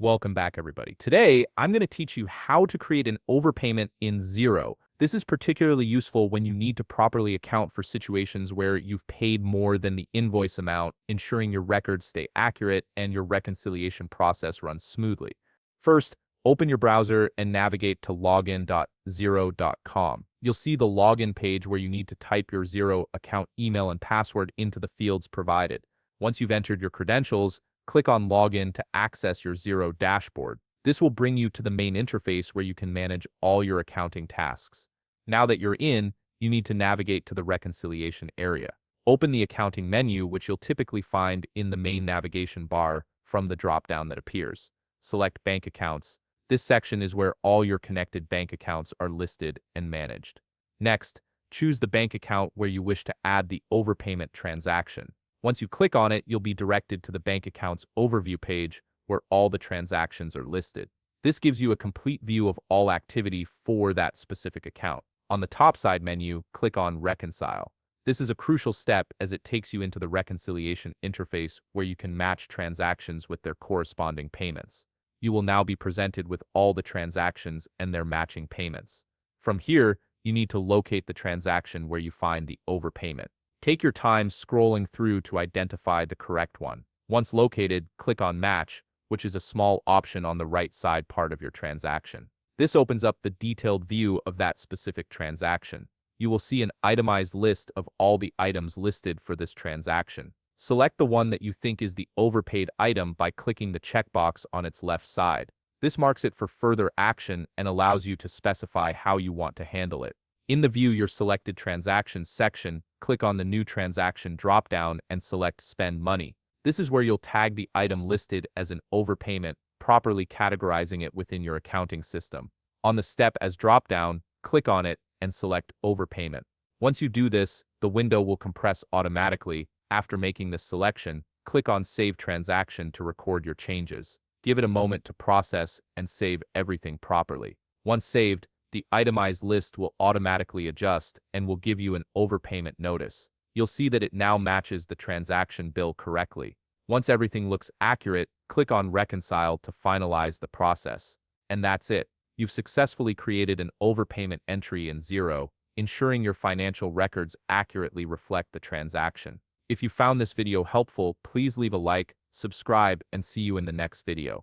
Welcome back, everybody. Today, I'm going to teach you how to create an overpayment in Xero. This is particularly useful when you need to properly account for situations where you've paid more than the invoice amount, ensuring your records stay accurate and your reconciliation process runs smoothly. First, open your browser and navigate to login.xero.com. You'll see the login page where you need to type your Xero account email and password into the fields provided. Once you've entered your credentials, click on Login to access your Xero dashboard. This will bring you to the main interface where you can manage all your accounting tasks. Now that you're in, you need to navigate to the reconciliation area. Open the accounting menu, which you'll typically find in the main navigation bar from the drop-down that appears. Select Bank Accounts. This section is where all your connected bank accounts are listed and managed. Next, choose the bank account where you wish to add the overpayment transaction. Once you click on it, you'll be directed to the bank account's overview page where all the transactions are listed. This gives you a complete view of all activity for that specific account. On the top side menu, click on Reconcile. This is a crucial step as it takes you into the reconciliation interface where you can match transactions with their corresponding payments. You will now be presented with all the transactions and their matching payments. From here, you need to locate the transaction where you find the overpayment. Take your time scrolling through to identify the correct one. Once located, click on Match, which is a small option on the right side part of your transaction. This opens up the detailed view of that specific transaction. You will see an itemized list of all the items listed for this transaction. Select the one that you think is the overpaid item by clicking the checkbox on its left side. This marks it for further action and allows you to specify how you want to handle it. In the View Your Selected Transactions section, click on the New Transaction dropdown and select Spend Money. This is where you'll tag the item listed as an overpayment, properly categorizing it within your accounting system. On the Step As dropdown, click on it and select Overpayment. Once you do this, the window will compress automatically. After making this selection, click on Save Transaction to record your changes. Give it a moment to process and save everything properly. Once saved, the itemized list will automatically adjust and will give you an overpayment notice. You'll see that it now matches the transaction bill correctly. Once everything looks accurate, click on Reconcile to finalize the process. And that's it. You've successfully created an overpayment entry in Xero, ensuring your financial records accurately reflect the transaction. If you found this video helpful, please leave a like, subscribe, and see you in the next video.